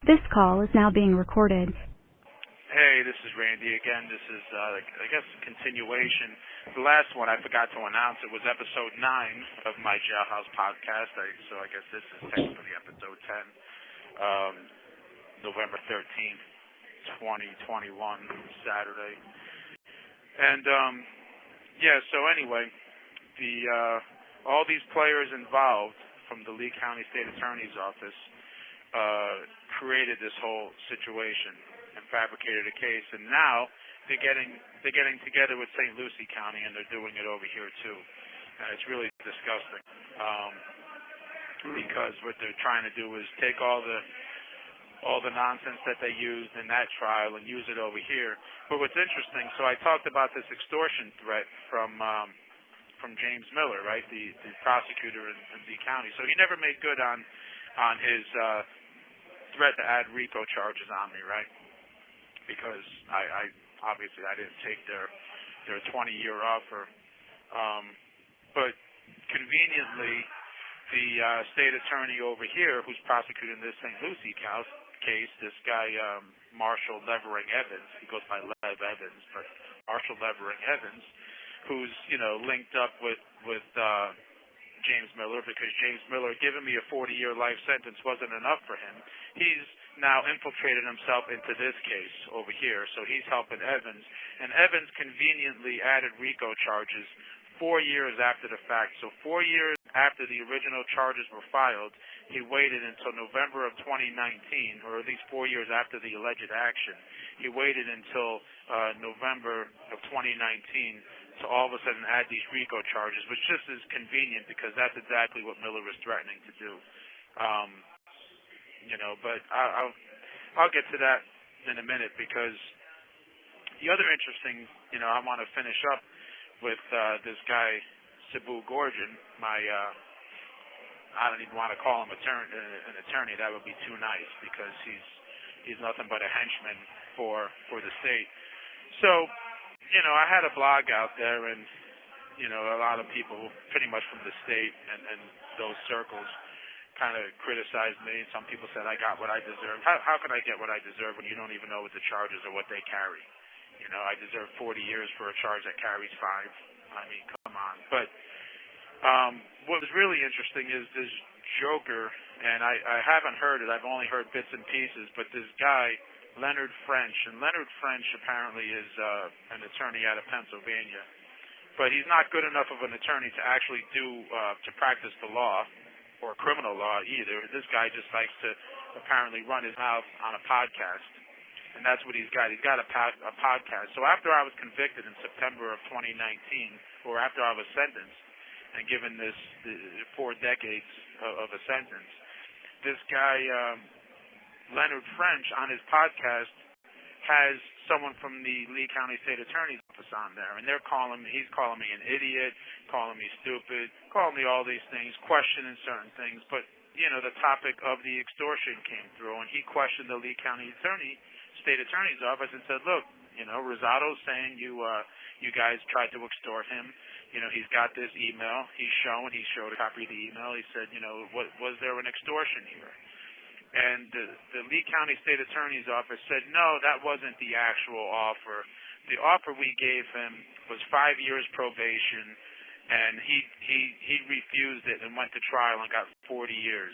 This call is now being recorded. Hey, this is Randy again. This is, I guess, a continuation. The last one I forgot to announce. It was episode 9 of my Jailhouse podcast. So I guess this is technically episode 10, November 13th, 2021, Saturday. And, so anyway, all these players involved from the Lee County State Attorney's Office created this whole situation and fabricated a case, and now they're getting together with St. Lucie County, and they're doing it over here too. And it's really disgusting because what they're trying to do is take all the nonsense that they used in that trial and use it over here. But what's interesting, so I talked about this extortion threat from James Miller, right, the prosecutor in Lee County. So he never made good on his threat to add RICO charges on me, right? Because I obviously I didn't take their 20-year offer. But conveniently, the state attorney over here who's prosecuting this St. Lucie case, this guy Marshall Levering Evans, he goes by Lev Evans, but Marshall Levering Evans, who's linked up with James Miller, because James Miller giving me a 40-year life sentence wasn't enough for him. He's now infiltrated himself into this case over here, so he's helping Evans. And Evans conveniently added RICO charges 4 years after the fact. So 4 years after the original charges were filed, he waited until November of 2019, or at least 4 years after the alleged action. He waited until November of 2019 to all of a sudden add these RICO charges, which just is convenient because that's exactly what Miller was threatening to do. But I'll get to that in a minute, because the other interesting, I want to finish up with this guy, Sabu Gorgon, I don't even want to call him an attorney. That would be too nice, because he's nothing but a henchman for the state. So, I had a blog out there, and, a lot of people pretty much from the state and those circles kind of criticized me. Some people said I got what I deserved. How could I get what I deserve when you don't even know what the charges or what they carry? I deserve 40 years for a charge that carries 5. I mean, come on. But what was really interesting is this joker, and I haven't heard it. I've only heard bits and pieces, but this guy, Leonard French, and Leonard French apparently is an attorney out of Pennsylvania, but he's not good enough of an attorney to actually to practice the law or criminal law either. This guy just likes to apparently run his mouth on a podcast, and that's what he's got. He's got a podcast. So after I was convicted in September of 2019, or after I was sentenced and given this 4 decades of a sentence, this guy Leonard French on his podcast has someone from the Lee County State Attorney's Office on there, and he's calling me an idiot, calling me stupid, calling me all these things, questioning certain things. But the topic of the extortion came through, and he questioned the Lee County State Attorney's Office and said, look, Rosado's saying you guys tried to extort him. He's got this email. He showed a copy of the email. He said, was there an extortion here? And the Lee County State Attorney's Office said, no, that wasn't the actual offer. The offer we gave him was 5 years probation, and he refused it and went to trial and got 40 years.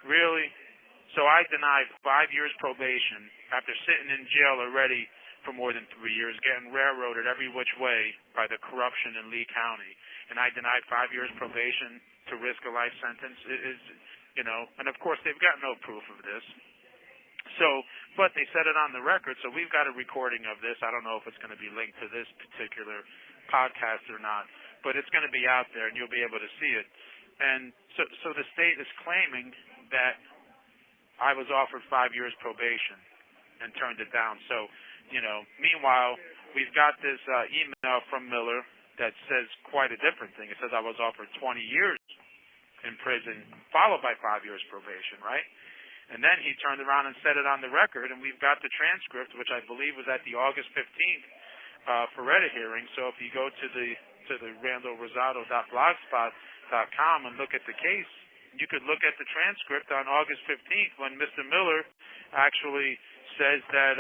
Really? So I denied 5 years probation after sitting in jail already for more than 3 years, getting railroaded every which way by the corruption in Lee County, and I denied 5 years probation to risk a life sentence. And of course they've got no proof of this. So, but they said it on the record, so we've got a recording of this. I don't know if it's going to be linked to this particular podcast or not, but it's going to be out there, and you'll be able to see it. And so the state is claiming that I was offered 5 years probation and turned it down. So, meanwhile, we've got this email from Miller that says quite a different thing. It says I was offered 20 years in prison, followed by 5 years probation, right? And then he turned around and said it on the record, and we've got the transcript, which I believe was at the August 15th Ferretta hearing. So if you go to the randallrosado.blogspot.com and look at the case, you could look at the transcript on August 15th when Mr. Miller actually says that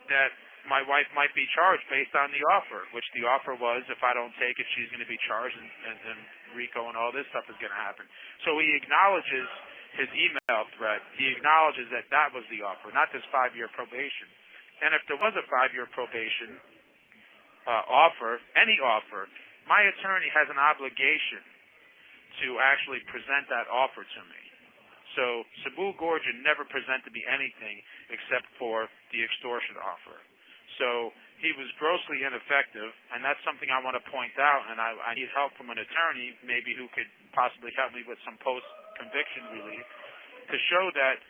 that my wife might be charged based on the offer, which the offer was if I don't take it, she's going to be charged, and RICO and all this stuff is going to happen. So he acknowledges his email threat. He acknowledges that that was the offer, not this 5-year probation. And if there was a 5-year probation offer, any offer, my attorney has an obligation to actually present that offer to me. So Sabu Gorgia never presented me anything except for the extortion offer. So he was grossly ineffective, and that's something I want to point out, and I need help from an attorney, maybe who could possibly help me with some post-conviction relief, to show that,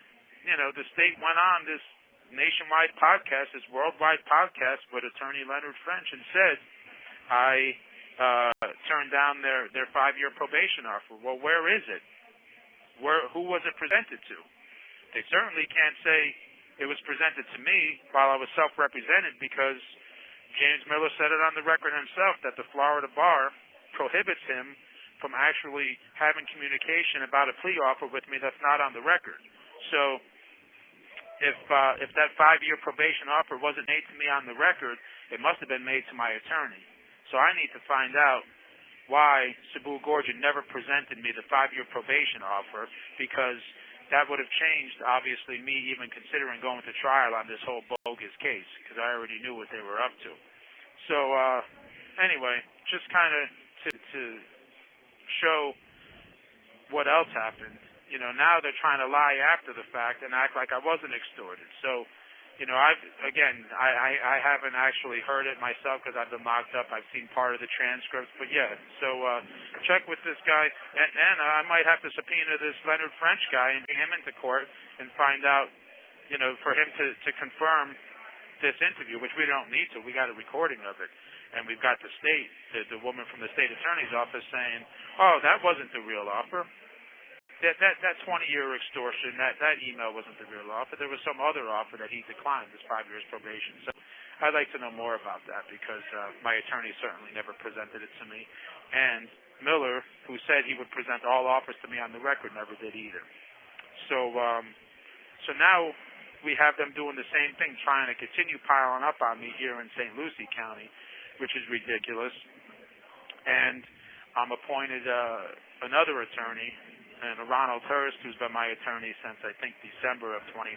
the state went on this nationwide podcast, this worldwide podcast with attorney Leonard French, and said, I turned down their 5-year probation offer. Well, where is it? Who was it presented to? They certainly can't say it was presented to me while I was self-represented, because James Miller said it on the record himself that the Florida bar prohibits him from actually having communication about a plea offer with me that's not on the record. So if that 5-year probation offer wasn't made to me on the record, it must have been made to my attorney. So I need to find out why Sabu Gorgia never presented me the 5-year probation offer, because that would have changed, obviously, me even considering going to trial on this whole bogus case, because I already knew what they were up to. So, anyway, just kind of to show what else happened. Now they're trying to lie after the fact and act like I wasn't extorted. So, I haven't actually heard it myself because I've been locked up. I've seen part of the transcripts, but yeah. So check with this guy, and I might have to subpoena this Leonard French guy and bring him into court and find out, for him to confirm this interview, which we don't need to. We got a recording of it, and we've got the state, the woman from the state attorney's office saying, "Oh, that wasn't the real offer. That 20-year extortion, that email wasn't the real offer. There was some other offer that he declined, this 5 years probation." So I'd like to know more about that, because my attorney certainly never presented it to me. And Miller, who said he would present all offers to me on the record, never did either. So now we have them doing the same thing, trying to continue piling up on me here in St. Lucie County, which is ridiculous. And I'm appointed another attorney, and Ronald Hurst, who's been my attorney since, I think, December of 2019.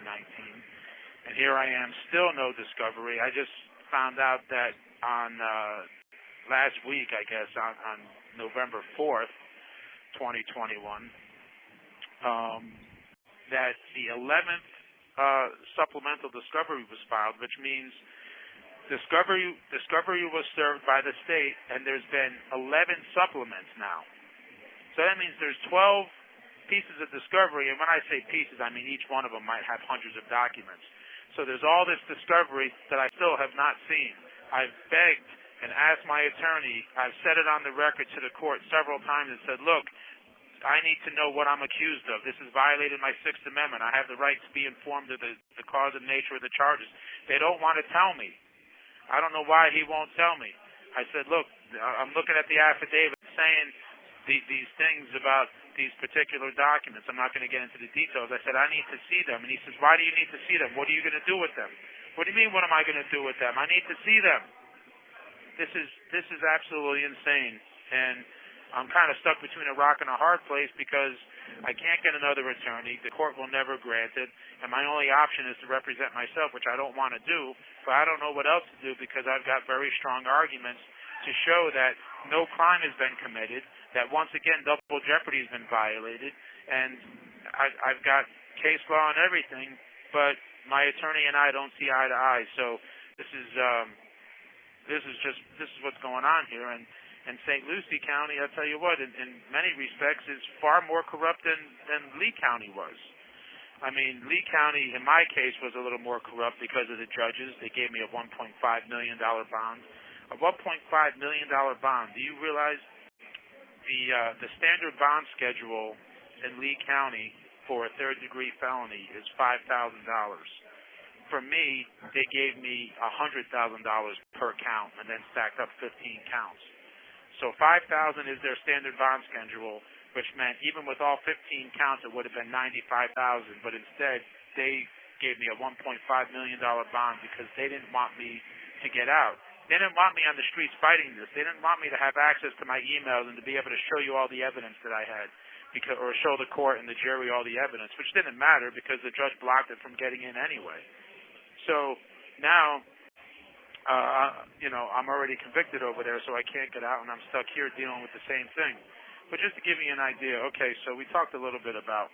And here I am, still no discovery. I just found out that on last week, I guess, on November 4th, 2021, that the 11th supplemental discovery was filed, which means discovery was served by the state, and there's been 11 supplements now. So that means there's 12 pieces of discovery, and when I say pieces, I mean each one of them might have hundreds of documents. So there's all this discovery that I still have not seen. I've begged and asked my attorney, I've said it on the record to the court several times and said, look, I need to know what I'm accused of. This has violated my Sixth Amendment. I have the right to be informed of the cause and nature of the charges. They don't want to tell me. I don't know why he won't tell me. I said, look, I'm looking at the affidavit saying these things about these particular documents. I'm not going to get into the details. I said, I need to see them. And he says, why do you need to see them? What are you going to do with them? What do you mean, what am I going to do with them? I need to see them. This is absolutely insane. And I'm kind of stuck between a rock and a hard place, because I can't get another attorney. The court will never grant it. And my only option is to represent myself, which I don't want to do. But I don't know what else to do, because I've got very strong arguments to show that no crime has been committed, that once again double jeopardy has been violated, and I've got case law and everything, but my attorney and I don't see eye to eye. So this is what's going on here, and St. Lucie County, I'll tell you what, in many respects is far more corrupt than Lee County was. I mean, Lee County, in my case, was a little more corrupt because of the judges. They gave me a $1.5 million bond. A $1.5 million bond. Do you realize the standard bond schedule in Lee County for a third-degree felony is $5,000. For me, they gave me $100,000 per count and then stacked up 15 counts. So $5,000 is their standard bond schedule, which meant even with all 15 counts, it would have been $95,000. But instead, they gave me a $1.5 million bond because they didn't want me to get out. They didn't want me on the streets fighting this. They didn't want me to have access to my emails and to be able to show you all the evidence that I had, or show the court and the jury all the evidence, which didn't matter because the judge blocked it from getting in anyway. So now, I'm already convicted over there, so I can't get out, and I'm stuck here dealing with the same thing. But just to give you an idea, okay, so we talked a little bit about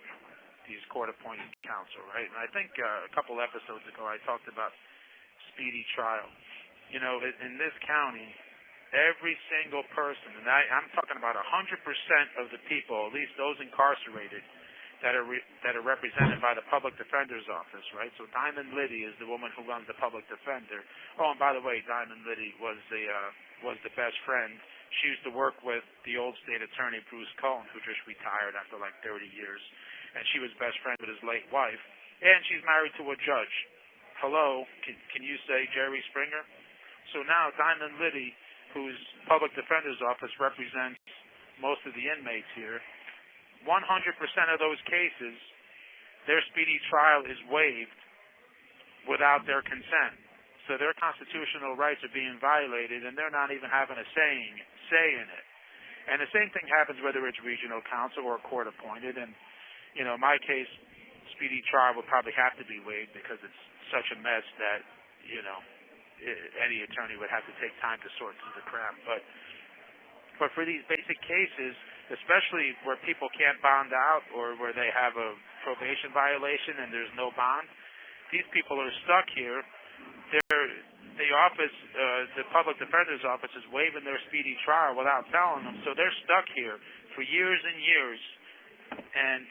these court-appointed counsel, right? And I think a couple episodes ago I talked about speedy trial. In this county, every single person, and I'm talking about 100% of the people, at least those incarcerated, that are represented by the public defender's office, right? So Diamond Liddy is the woman who runs the public defender. Oh, and by the way, Diamond Liddy was the best friend. She used to work with the old state attorney, Bruce Cohen, who just retired after like 30 years. And she was best friend with his late wife. And she's married to a judge. Hello, can you say Jerry Springer? So now Diamond Liddy, whose public defender's office represents most of the inmates here, 100% of those cases, their speedy trial is waived without their consent. So their constitutional rights are being violated, and they're not even having a say in it. And the same thing happens whether it's regional counsel or court appointed. And, in my case, speedy trial would probably have to be waived because it's such a mess that, any attorney would have to take time to sort through the crap. But for these basic cases, especially where people can't bond out or where they have a probation violation and there's no bond, these people are stuck here. The public defender's office is waiving their speedy trial without telling them, so they're stuck here for years and years and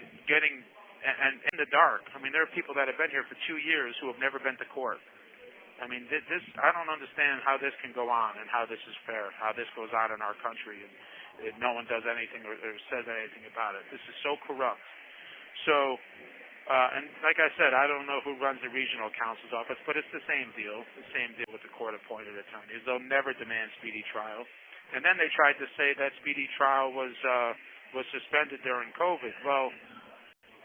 in the dark. I mean, there are people that have been here for 2 years who have never been to court. I mean, I don't understand how this can go on and how this is fair, how this goes on in our country and no one does anything or says anything about it. This is so corrupt. So, and like I said, I don't know who runs the regional counsel's office, but it's the same deal with the court-appointed attorneys. They'll never demand speedy trial. And then they tried to say that speedy trial was suspended during COVID. Well,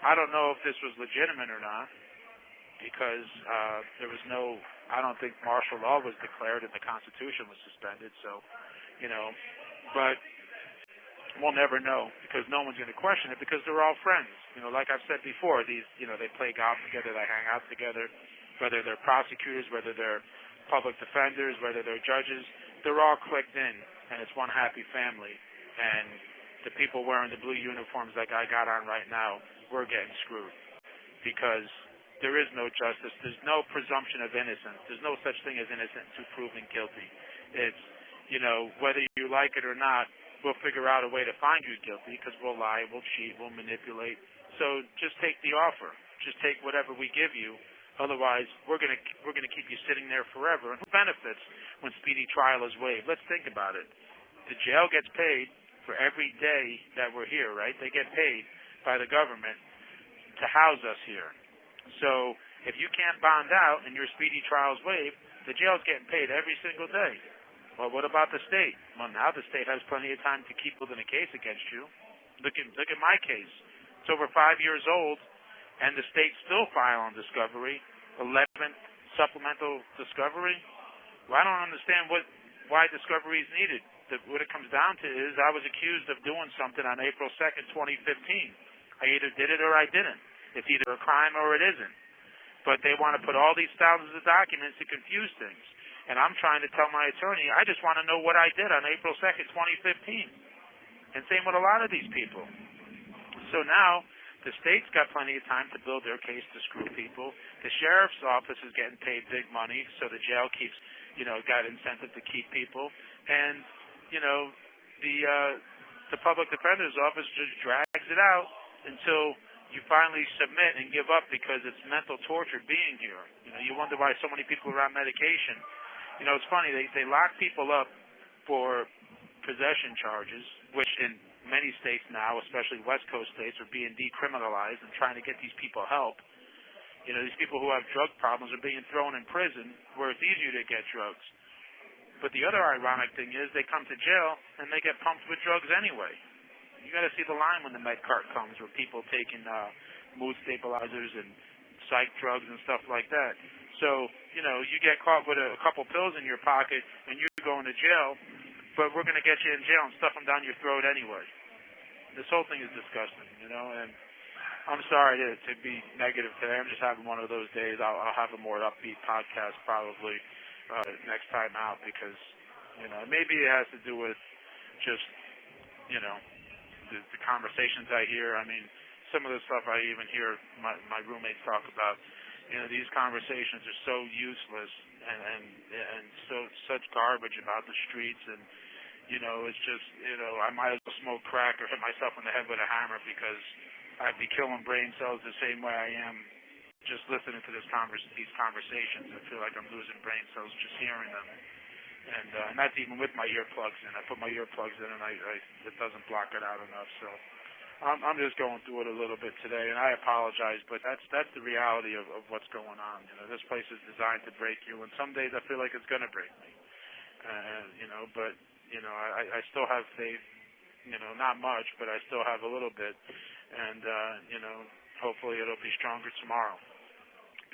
I don't know if this was legitimate or not because there was I don't think martial law was declared and the Constitution was suspended. So, but we'll never know because no one's going to question it because they're all friends. Like I've said before, they play golf together, they hang out together, whether they're prosecutors, whether they're public defenders, whether they're judges, they're all clicked in, and it's one happy family. And the people wearing the blue uniforms like I got on right now, we're getting screwed because there is no justice. There's no presumption of innocence. There's no such thing as innocent until proven guilty. It's, whether you like it or not, we'll figure out a way to find you guilty because we'll lie, we'll cheat, we'll manipulate. So just take the offer. Just take whatever we give you. Otherwise, we're gonna keep you sitting there forever. And who benefits when speedy trial is waived? Let's think about it. The jail gets paid for every day that we're here, right? They get paid by the government to house us here. So if you can't bond out and your speedy trial is waived, the jail's getting paid every single day. Well, what about the state? Well, now the state has plenty of time to keep building a case against you. Look at my case. It's over 5 years old, and the state's still filing discovery, 11th supplemental discovery. Well, I don't understand why discovery is needed. What it comes down to is I was accused of doing something on April 2nd, 2015. I either did it or I didn't. It's either a crime or it isn't. But they want to put all these thousands of documents to confuse things. And I'm trying to tell my attorney, I just want to know what I did on April 2nd, 2015. And same with a lot of these people. So now, the state's got plenty of time to build their case to screw people. The sheriff's office is getting paid big money, so the jail keeps, got incentive to keep people. And, the public defender's office just drags it out until you finally submit and give up because it's mental torture being here. You wonder why so many people are on medication. It's funny, they lock people up for possession charges, which in many states now, especially West Coast states, are being decriminalized and trying to get these people help. These people who have drug problems are being thrown in prison where it's easier to get drugs. But the other ironic thing is they come to jail and they get pumped with drugs anyway. You got to see the line when the med cart comes, with people taking mood stabilizers and psych drugs and stuff like that. So, you get caught with a couple pills in your pocket and you're going to jail, but we're going to get you in jail and stuff them down your throat anyway. This whole thing is disgusting, and I'm sorry to be negative today. I'm just having one of those days. I'll have a more upbeat podcast probably next time out because, maybe it has to do with just, the conversations I hear. I mean, some of the stuff I even hear my roommates talk about. These conversations are so useless and such garbage about the streets, and it's just I might as well smoke crack or hit myself in the head with a hammer because I'd be killing brain cells the same way I am just listening to these conversations. I feel like I'm losing brain cells just hearing them, and that's even with my earplugs in. I put my earplugs in and it doesn't block it out enough. So I'm just going through it a little bit today, and I apologize, but that's the reality of what's going on. This place is designed to break you, and some days I feel like it's going to break me. But I still have faith. Not much, but I still have a little bit, and hopefully it'll be stronger tomorrow.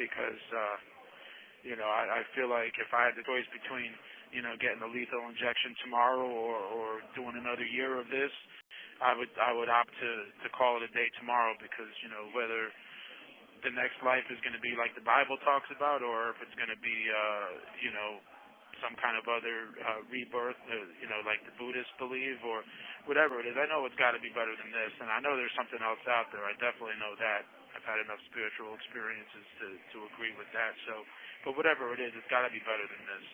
Because I feel like if I had the choice between getting a lethal injection tomorrow or doing another year of this, I would opt to call it a day tomorrow, because whether the next life is going to be like the Bible talks about, or if it's going to be some kind of other rebirth, like the Buddhists believe, or whatever it is. I know it's got to be better than this, and I know there's something else out there. I definitely know that. I've had enough spiritual experiences to agree with that. So, but whatever it is, it's got to be better than this.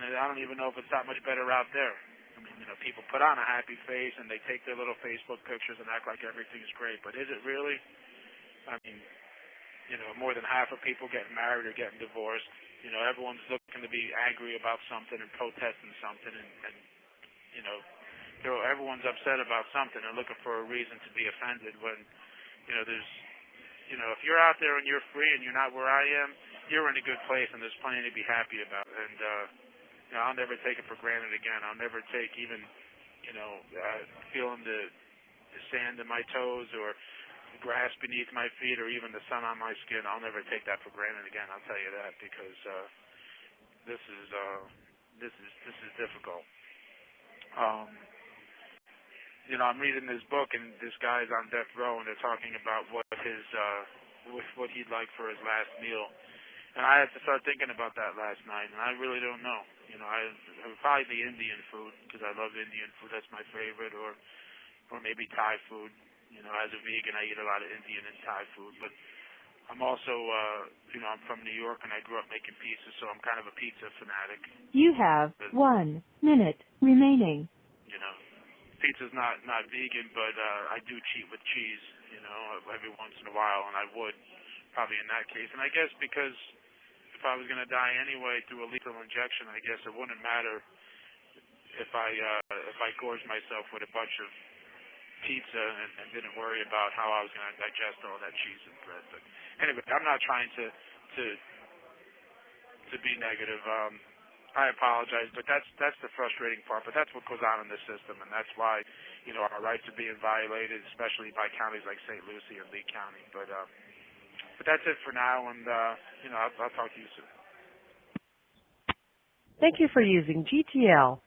And I don't even know if it's that much better out there. I mean, people put on a happy face and they take their little Facebook pictures and act like everything's great, but is it really? I mean, more than half of people getting married or getting divorced. Everyone's looking to be angry about something and protesting something, and everyone's upset about something and looking for a reason to be offended when, there's, if you're out there and you're free and you're not where I am, you're in a good place and there's plenty to be happy about. And, I'll never take it for granted again. I'll never take even, feeling the sand in my toes or the grass beneath my feet or even the sun on my skin. I'll never take that for granted again. I'll tell you that, because this is difficult. I'm reading this book, and this guy's on death row, and they're talking about what he'd like for his last meal. And I had to start thinking about that last night, and I really don't know. I would probably be Indian food, because I love Indian food. That's my favorite, or maybe Thai food. As a vegan, I eat a lot of Indian and Thai food. But I'm also, I'm from New York, and I grew up making pizzas, so I'm kind of a pizza fanatic. You have 1 minute remaining. Pizza's not vegan, but I do cheat with cheese, every once in a while, and I would probably in that case. And I guess because if I was going to die anyway through a lethal injection, I guess it wouldn't matter if I gorged myself with a bunch of pizza and didn't worry about how I was going to digest all that cheese and bread. But anyway, I'm not trying to be negative. I apologize, but that's the frustrating part. But that's what goes on in the system, and that's why our rights are being violated, especially by counties like St. Lucie and Lee County. But that's it for now, and I'll talk to you soon. Thank you for using GTL.